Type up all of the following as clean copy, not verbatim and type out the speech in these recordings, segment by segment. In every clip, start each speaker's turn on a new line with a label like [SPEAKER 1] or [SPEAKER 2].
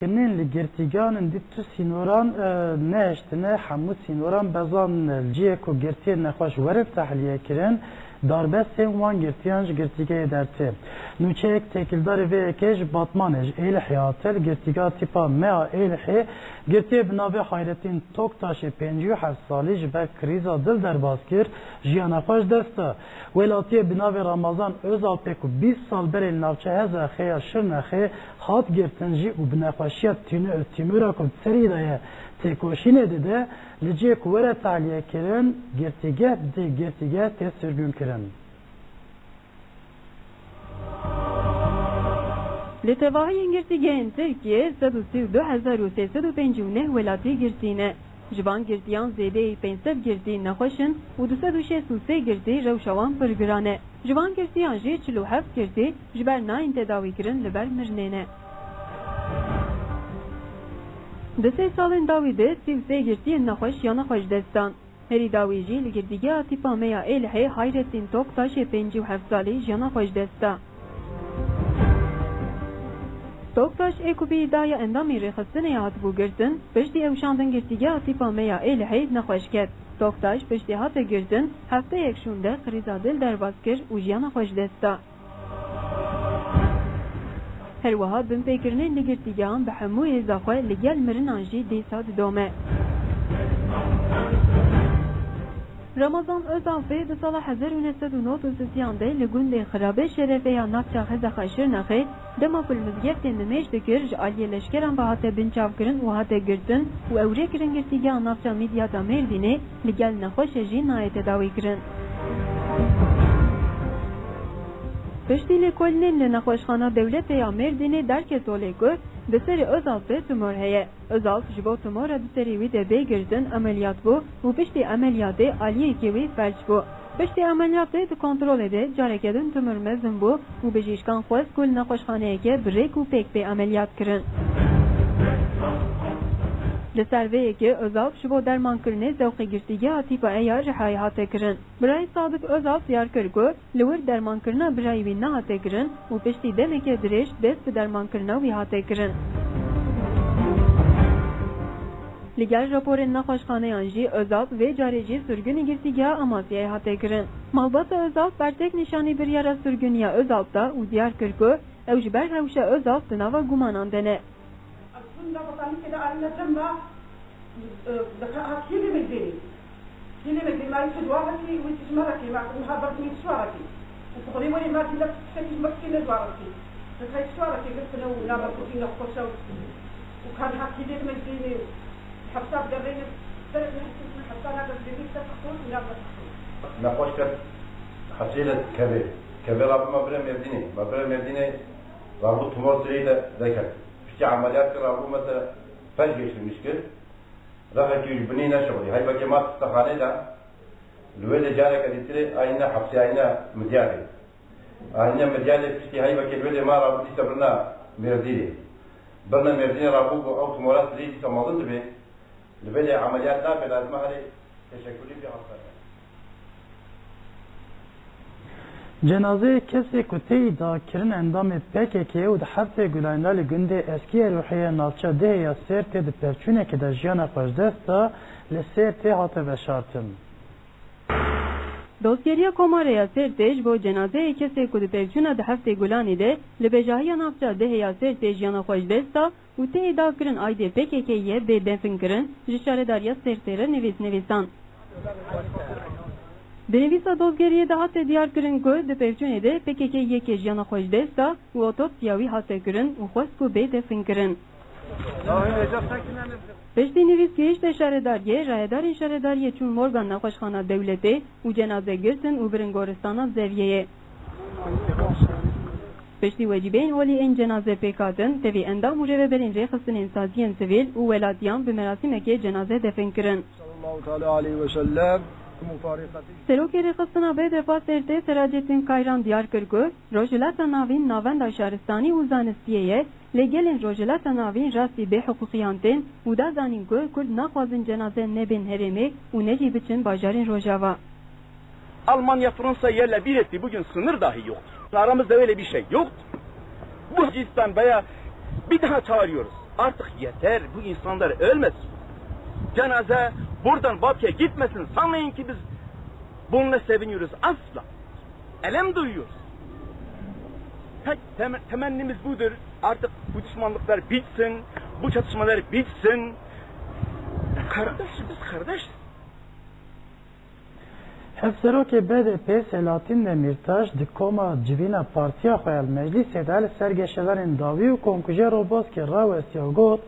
[SPEAKER 1] Kinin li girtiganın dittu sinoran ne eştine hamu sinoran bezan ciye ku girtiye nekhoş verif tahliye kirin darbe sevman girtiyanj girtige derti. Nuçek tekildar ve ekej batmanej el hayatel girtiga tipa mea elhi girtiye binabe hayretin toktaşı penci hassalij ve kriza dil derbaskir jiyana khoş desta. Velatiye binabe Ramazan özal peku 20 sal berel navçe heza xeya şirnexe hat girtinci u binekhoşiyat timura ku seridaye tekoşine de lice kuvvere tahliye kirin girtige te sürgün kirin.
[SPEAKER 2] لتواهی girtigen Türkiye 2030 velati girtine. Jivan girtiyan zede pensev girti naxoşin u 263 girti rewşawan pirgirane. Jivan girtiyan jê 47 girti jiber nayên tedavi kirin li ber mirnêne. Di sê salên dawî de 33 girtiyên nexweş yana xweş destan. Herî dawî jî li girtigeha tîpa meya Êlihê Hayrettin Toktaşê 57 salî jiyana xweş desta. Toktaş ekubî iddia endamê rêxistinê hatibû girtin, piştî ewşandin girtigeha tîpa meya Êlihê nexweş ket. Toktaş piştî hate girtin, hefteyek şûnde xirîza dil derbas kir û jiyana xweş desta. Herwiha binpêkirinên li girtîgehan bi hemû hêza xwe li gel mirinan jî dîsa didome. Ramazan Özalpê di sala 1993 de li gundê xirabê şerefeya navçeya Hezexê Şirnexê dema ku li mizgeftên nimêj dikir ji aliyê leşkeran ve hate binçavkirin û hate girtin û ewrê kirin girtîgeha navçeya Midyata Mêrdînê li gel nexweşê jî nayê tedawî kirin. Piştî lêkolînên li nexweşxana Dewletê ya Mêrdînê derkê tolê ku di serê Özalpê tumor heye. Özalp ji bo tumora di serê wî de bêgirtin ameliyat bû û piştî ameliyatê aliyekê wî felç bû. Piştî ameliyatê di kontrolê de careke din tumor mezin bû û bijîşkan xwest ku li nexweşxaneyeke birêk û pêk bê ameliyat kirin. Li ser vê yekê Özalp ji bo dermankirinê zewqê girtîgeha tîpa eya rihayê hate kirin. Birayê Sadık Özalp diyar kir ku li wir dermankirina birayê wî nehate kirin û piştî demeke dirêj dest bi dermankirina wî hate kirin. Li gel raporên nexweşxaneyan jî Özalp vê carê jî sürgünê girtîgeha Amasyayê hate kirin. Malbata Özalp bertek nîşanî biryara sürgüniya Özalp'ta û diyar kir ku ew ji ber rewşa Özalp di nava gumanan de ne.
[SPEAKER 3] نخوش کرد حصیل کبیر رابط مبرم مردینه رابط تمار سریده ذکر پشتی عملیات کرد رابط مثلا فج geçirmiş ki rafa ki bini ne şuğli hay bakı mat istihane da lüvele jara kaditire ayna hapsi ayna medyale ayna medyale pişti hay bakı lüvele ma rabı istabrna merdini برنا مردين رابوق أو تمارات ريدي تماضن به لبدأ عمليات دافع لازم هذه تشكلي في حصتها.
[SPEAKER 1] Cenaze kesi kuteyi da kirin endamı PKK'ye u da hafte gülayndali günde eskiye ruhiye nalça deya serte de perçüneke de jiyana pajdesta le serte hata ve şartım.
[SPEAKER 2] Dosyeriya Komareya Sertej bo cenazeye kese ku di perçûna di heftê Gulanê de li bejahiya navçeya deheya Sertej jiyana xweş desta û tê îda kirin aydê PKK'ye bê defin kirin ji şaredariya Sertê re nivîsan. Di nivîsa dozgeriyê de hate diyar kirin ku di perçûnê de PKK yekê jiyana xweş desta û otopsiya wî hate kirin û xwest ku bê defin kirin. Piştî nivîs gihîştê şaredariyê, rayedarên şaredariyê çûn Morgan nexweşxana Dewletê û cenaze girtin û birin goristana Zevyeyê. Piştî wecîbeyên holî ên cenaze pêkatin, tevî endam û rêveberên rêxistinên saziyên sivîl û welatiyan bi merasîmekê cenaze defin kirin. Serokê rêxistina bê defa Sertê Seracettin Kayran diyar kir ku rojhilata navîn navenda şaristanî û zanistiyê ye lê gelên rojhilata navîn rastî bê hiqûqiyan tên û da zanîn ku Kurd naxwazin cenaze nebên herêmê û necî biçin bajarên Rojava.
[SPEAKER 4] Almanya Fransa yerle bir etti. Bugün sınır dahi yoktur. Aramızda öyle bir şey yoktur. Bu Gürcistan veya bir daha çağırıyoruz. Artık yeter, bu insanlar ölmesin. Cenaze buradan Bakü'ye gitmesin. Sanmayın ki biz bununla seviniyoruz. Asla. Elem duyuyoruz. Tek temennimiz budur. Artık bu düşmanlıklar bitsin. Bu çatışmalar bitsin. Kardeşiz biz, kardeşiz.
[SPEAKER 1] Hevserokê BDP Selahattin Demirtaş di koma civîna Partiya Xwe Meclîsê de li ser geşelerên dawî û konkujiya Roboskê rawestiya got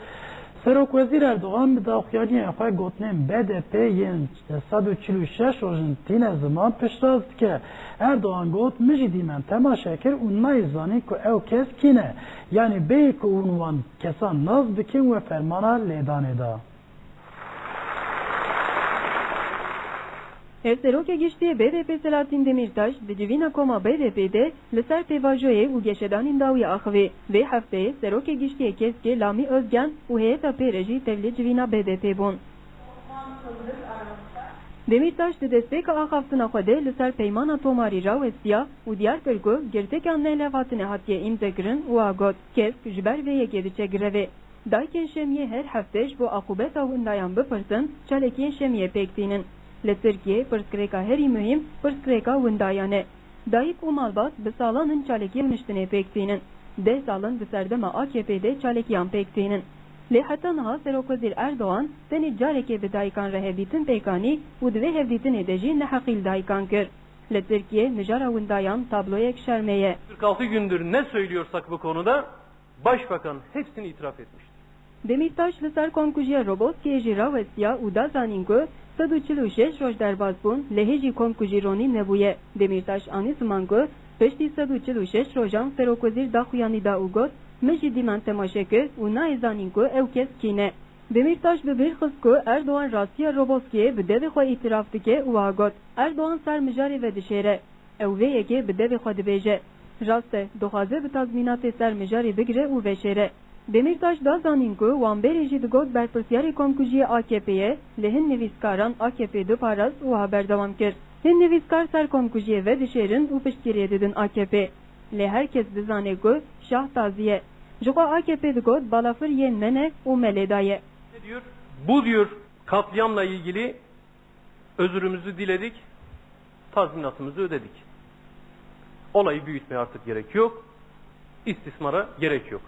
[SPEAKER 1] Serokwezîr Erdogan bi daxuyaniyên xwe gotinên BDP yên 146 rojin tîne ziman piştaz dike. Erdogan got min jî dîmen temaşe kir û nayzanî ku ew kes kî ne. Yani bêyî ku hûn wan kesan naz bikin ve fermana lêdanê da.
[SPEAKER 2] Hevserokê giştiyê BDP Selahattin Demirtaş di civîna koma BDP'de li ser pêvajoyê û geşedanên dawî axivê. Vê hefteyê serokê giştiyê Keskê Lamî Özgen û heyeta pêre jî tevlî civîna BDP bûn. Demirtaş di destpêka axaftina xwe de li ser peymana tomarî rawestiya û diyar kir ku girtekan nehlev hatine hatiye îmzekirin û a got Kesk ji ber vê yekê diçe girevê. Dayikên şemiyê her hefte ji bo aqubeta windayan bipirsin, çalekiyên şemiyê pêk tînin. Li Tirkiye pirsgirêka herî mühim pirsgirêka windayan e. Dayîk û malbat bi salan hin çalekiyê niştinê pêk tînin. 10 salin di serdema AKP'de çalekiyan pêk tînin. Lê heta niha Serokwezîr Erdogan tenê carekê bi dayikan re hevdîtin pêkanî û di vê hevdîtinê de jî neheqîl dayikan kir. Li Tirkiye mijara windayan tabloyek şermê ye.
[SPEAKER 5] 46 gündür ne söylüyorsak bu konuda Başbakan hepsini itiraf etmiştir.
[SPEAKER 2] Demirtaş li ser konkujiya Roboskiyê jî rawestiya û da zanîn ku 146 roj derbas bûn lehê jî komkujîronî nebûye. Demirtaş anî ziman ku piştî 146 rojan Serokwezîr daxuyanî da û got min jî dîmen temaşe kir û nayê zanîn ku ew kes kî ne. Demirtaş bi bêr xist ku Erdogan rastiya Roboskiyê bi devê xwe îtiraf dike û a got Erdogan ser mijarê ve dişêre. Ew vê yekê bi devê xwe dibêje. Rast e dixwaze bi tazmînatê ser mijarê bigire û veşêre. Demirtaş da zanîn ku wan berê jî digot berpirsyarê komkujiyê AKP'ye li hin nivîskaran AKP diparast û haberdewam kir. Hin nivîskar ser komkujiyê ve dişêrin û piştgiriyê didin AKP. Lê herkes dizane ku şah taziye. Ji xwe AKP digot balafir yên me ne û me lê daye.
[SPEAKER 5] Ne diyor? Bu diyor katliamla ilgili özürümüzü diledik, tazminatımızı ödedik. Olayı büyütmeye artık gerek yok, istismara gerek yok.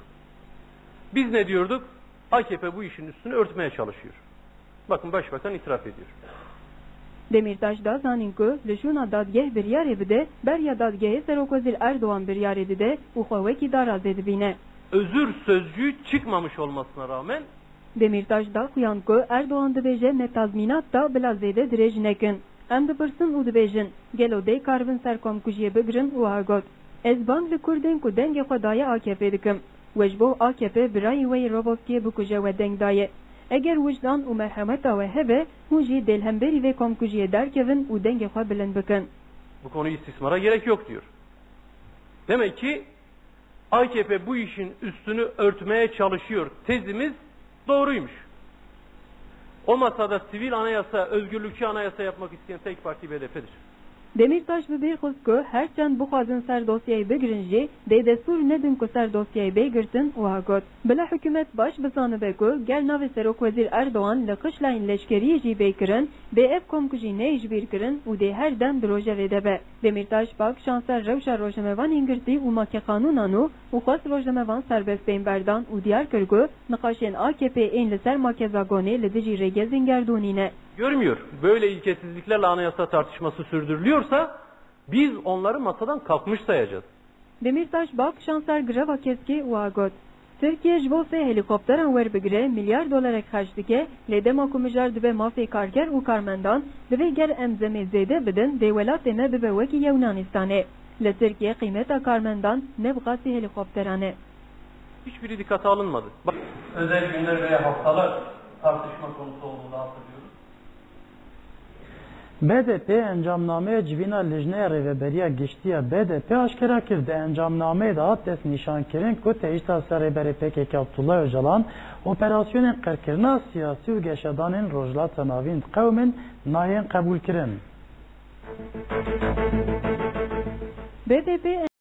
[SPEAKER 5] Biz ne diyorduk? AKP bu işin üstünü örtmeye çalışıyor. Bakın Başbakan itiraf ediyor.
[SPEAKER 2] Demirtaş da zanîn ku li şûna dadgeh biryarê bide berya dadgehê Serokwezîr Erdogan biryarê dide û xwe wekî darazê dibîne.
[SPEAKER 5] Özür sözcüğü çıkmamış olmasına rağmen
[SPEAKER 2] Demirtaş da xuyan ku Erdogan dibêje me tazmînat da bila zêde dirêj nekin. Em dipirsin û dibêjin gelo dê karvin ser komkujiyê bigirin û ha got ez bang li Kurdên ku dengê xwe daye AKP dikim. Wejbo AKP birayê wê Roboskiyê bikuje we deng daye. Eger vicdan û merhemeta we hebe hûn jî dêlhemberî vê komkujiyê derkevin û dengê xwe bilind bikin.
[SPEAKER 5] bu konu istismara gerek yok diyor. Demek ki AKP bu işin üstünü örtmeye çalışıyor. Tezimiz doğruymuş. O masada sivil anayasa, özgürlükçü anayasa yapmak isteyen tek parti BDP'dir.
[SPEAKER 2] Demirtaş bi bêr xist ku herçend bixwazin ser dosyayê bigirin jî dê destûr nedin ku ser dosyayê bêgirtin û ha got bila hikûmet baş bizanibe ku gel navê Serokwezîr Erdogan li qişlayên leşkeriyê jî bêkirin bê ev komkujî neyê ji bîr kirin û dê her dem di rojevê de be. Demirtaş pak şanser rewşa rojnamevanên girtî û makê qanûnan û xwest rojnamevan serbest bên berdan û diyar kir ku nixaşên AKP ên li ser makê zagonê li dijî rêgezên gerdûnîne.
[SPEAKER 5] Görmüyor. Böyle ilkesizliklerle anayasa tartışması sürdürülüyorsa biz onları masadan kalkmış sayacağız.
[SPEAKER 2] Demirtaş bak şanser greva Keskê û a got Tirkiye ji bo sê helîkopteran werbigire milyar dolarek xerc dike lê dema ku mijar dibe mafê karger û karmendan divê ger em zemê zêde bidin dê welatê me bibe wekî Yewnanistan. Li Tirkiye qîmeta karmendan ne biqasî helîkopteran e.
[SPEAKER 5] Hiçbiri dikkate alınmadı. Bak, özel günler veya haftalar tartışma konusu olduğunu hatırlıyorum.
[SPEAKER 1] BDP encamnameye civîna Lejneya Rêveberiya Giştiya BDP aşkera kir de encamnameyê de hat dest nîşankirin ku têjîta ser rêberê PKK Abdullah Öcalan operasyonên qirkirina siyasî û geşedanên rojhilata navîn qewmên nayên qebûl kirin.
[SPEAKER 2] BDP